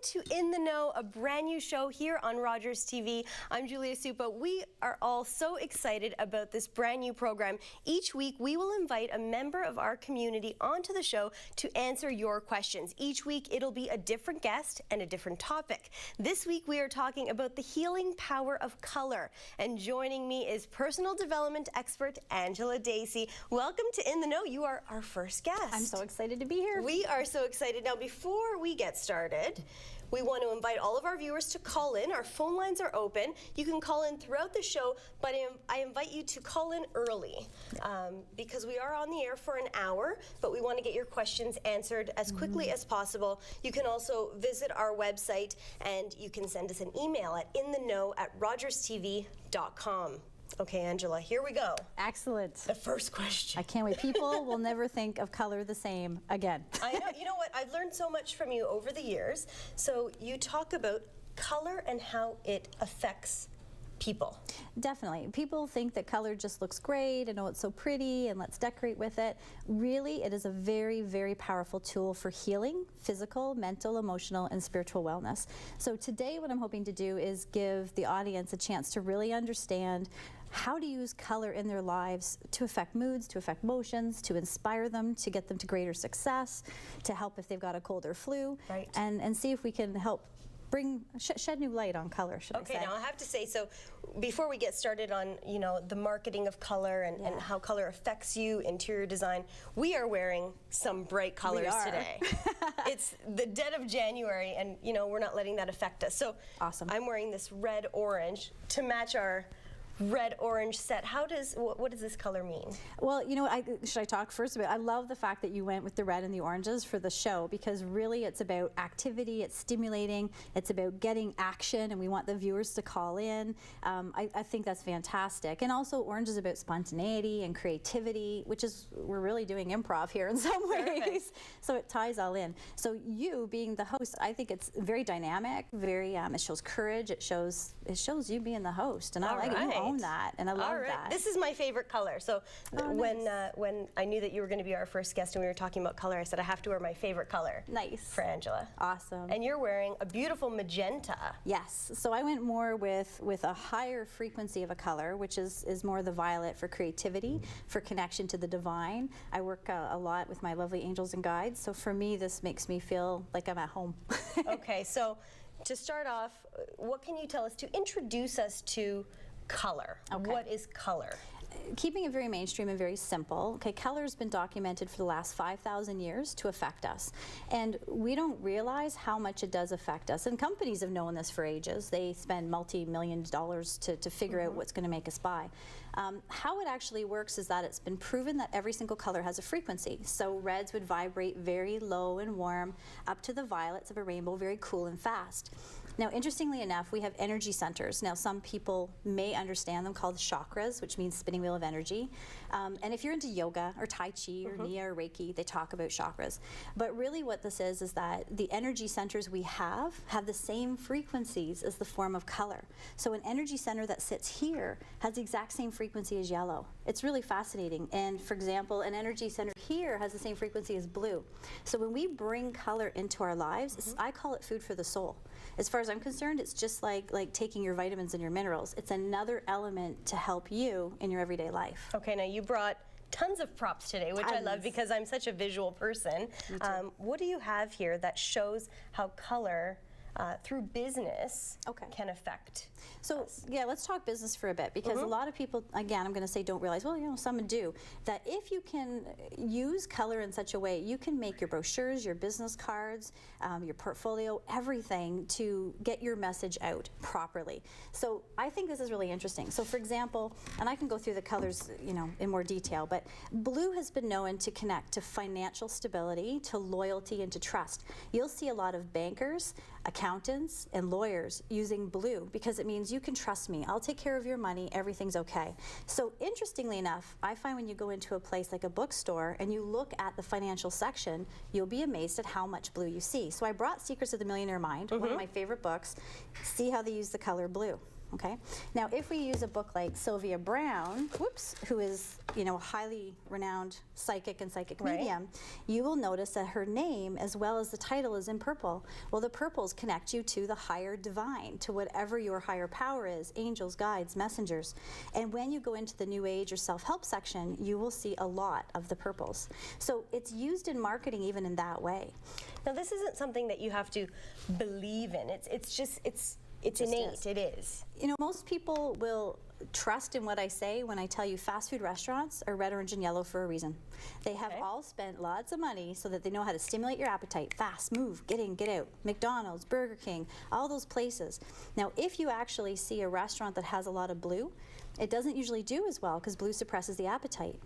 to In the Know, a brand new show here on Rogers TV. I'm Julia Suppa. We are all so excited about this brand new program. Each week, we will invite a member of our community onto the show to answer your questions. Each week, it'll be a different guest and a different topic. This week, we are talking about the healing power of color. And joining me is personal development expert Angela Dacey. Welcome to In the Know. You are our first guest. I'm so excited to be here. We are so excited. Now, before we get started, we want to invite all of our viewers to call in. Our phone lines are open. You can call in throughout the show, but I invite you to call in early because we are on the air for an hour, but we want to get your questions answered as quickly as possible. You can also visit our website and you can send us an email at intheknow@rogerstv.com. Okay, Angela, here we go. Excellent. The first question. I can't wait. People will never think of color the same again. I know. You know what? I've learned so much from you over the years. So you talk about color and how it affects people. Definitely. People think that color just looks great and oh, it's so pretty and let's decorate with it. Really, it is a very, very powerful tool for healing, physical, mental, emotional, and spiritual wellness. So today what I'm hoping to do is give the audience a chance to really understand how to use color in their lives to affect moods, to affect emotions, to inspire them, to get them to greater success, to help if they've got a cold or flu, right. and see if we can help shed new light on color, should I say. Okay, now I have to say, so before we get started on, you know, the marketing of color and how color affects you, interior design, we are wearing some bright colors today. It's the dead of January and, you know, we're not letting that affect us. So awesome. I'm wearing this red-orange to match our red-orange set. What does this color mean? Well, you know, should I talk first about it? I love the fact that you went with the red and the oranges for the show because really it's about activity, it's stimulating, it's about getting action, and we want the viewers to call in. I think that's fantastic. And also orange is about spontaneity and creativity, which is, we're really doing improv here in some ways. Perfect. So it ties all in. So you being the host, I think it's very dynamic, very, it shows courage, it shows you being the host, and I like it. You own that, and I love that. This is my favorite color. So when I knew that you were going to be our first guest and we were talking about color, I said I have to wear my favorite color. Nice. For Angela. Awesome. And you're wearing a beautiful magenta. Yes. So I went more with a higher frequency of a color, which is more the violet for creativity, for connection to the divine. I work a lot with my lovely angels and guides, so for me this makes me feel like I'm at home. Okay, so to start off, what can you tell us to introduce us to color? Okay. What is color? Keeping it very mainstream and very simple, okay, color has been documented for the last 5,000 years to affect us. And we don't realize how much it does affect us. And companies have known this for ages. They spend multi-million dollars to figure out what's going to make us buy. How it actually works is that it's been proven that every single color has a frequency. So reds would vibrate very low and warm up to the violets of a rainbow, very cool and fast. Now, interestingly enough, we have energy centers. Now, some people may understand them called chakras, which means spinning wheel of energy. And if you're into yoga or Tai Chi or Nia or Reiki, they talk about chakras. But really what this is that the energy centers we have the same frequencies as the form of color. So an energy center that sits here has the exact same frequency as yellow. It's really fascinating. And for example, an energy center here has the same frequency as blue. So when we bring color into our lives, I call it food for the soul. As far as I'm concerned, it's just like taking your vitamins and your minerals. It's another element to help you in your everyday life. Okay, now you brought tons of props today, which I love because I'm such a visual person. What do you have here that shows how color through business can affect us? Yeah, let's talk business for a bit because a lot of people, again, I'm going to say don't realize, well, you know, some do, that if you can use color in such a way, you can make your brochures, your business cards, your portfolio, everything to get your message out properly. So I think this is really interesting. So for example, and I can go through the colors, you know, in more detail, but blue has been known to connect to financial stability, to loyalty, and to trust. You'll see a lot of bankers, accountants, and lawyers using blue because it means you can trust me. I'll take care of your money. Everything's okay. So interestingly enough, I find when you go into a place like a bookstore and you look at the financial section, you'll be amazed at how much blue you see. So I brought Secrets of the Millionaire Mind, one of my favorite books. See how they use the color blue. Okay. Now, if we use a book like Sylvia Brown, who is, you know, a highly renowned psychic and psychic Right. medium, you will notice that her name, as well as the title, is in purple. Well, the purples connect you to the higher divine, to whatever your higher power is, angels, guides, messengers. And when you go into the New Age or self-help section, you will see a lot of the purples. So it's used in marketing even in that way. Now, this isn't something that you have to believe in. It's just innate. is. It is. You know, most people will trust in what I say when I tell you fast food restaurants are red, orange, and yellow for a reason. They have Okay. all spent lots of money so that they know how to stimulate your appetite. Fast, move, get in, get out. McDonald's, Burger King, all those places. Now, if you actually see a restaurant that has a lot of blue, it doesn't usually do as well because blue suppresses the appetite.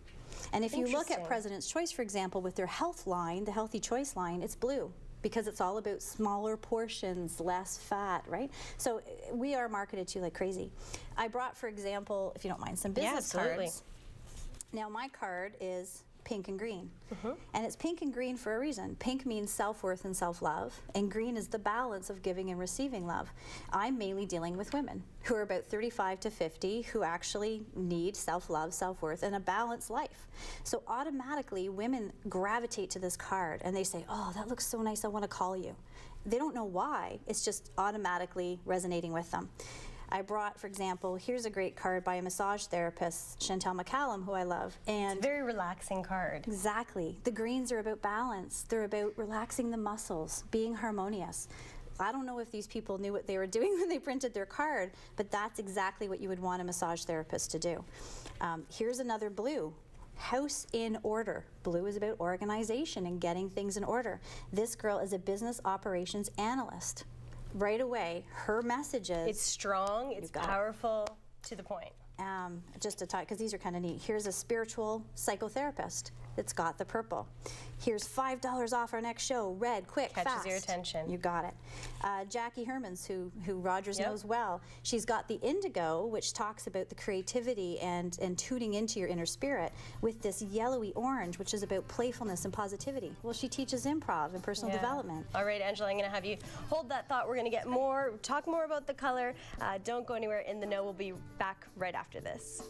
And if you look at Interesting. President's Choice, for example, with their health line, the Healthy Choice line, it's blue because it's all about smaller portions, less fat, right? So we are marketed to like crazy. I brought, for example, if you don't mind, some Yeah, business absolutely. cards. Now my card is pink and green. And it's pink and green for a reason. Pink means self-worth and self-love, and green is the balance of giving and receiving love. I'm mainly dealing with women who are about 35 to 50 who actually need self-love, self-worth, and a balanced life. So automatically women gravitate to this card and they say, oh, that looks so nice, I want to call you. They don't know why, it's just automatically resonating with them. I brought, for example, here's a great card by a massage therapist, Chantel McCallum, who I love. And Very relaxing card. exactly. The greens are about balance. They're about relaxing the muscles, being harmonious. I don't know if these people knew what they were doing when they printed their card, but that's exactly what you would want a massage therapist to do. Here's another blue. House in order. Blue is about organization and getting things in order. This girl is a business operations analyst. Right away, her message is... It's strong, it's got it. powerful, to the point. just to talk, because these are kind of neat. Here's a spiritual psychotherapist that's got the purple. Here's $5 off our next show. Red, quick, Catches fast. your attention. You got it. Jackie Hermans, who Rogers Yep. knows well, she's got the indigo, which talks about the creativity and tuning into your inner spirit, with this yellowy orange, which is about playfulness and positivity. Well, she teaches improv and personal Yeah. development. All right, Angela, I'm going to have you hold that thought. We're going to talk more about the color. Don't go anywhere. In the Know, we'll be back right after this.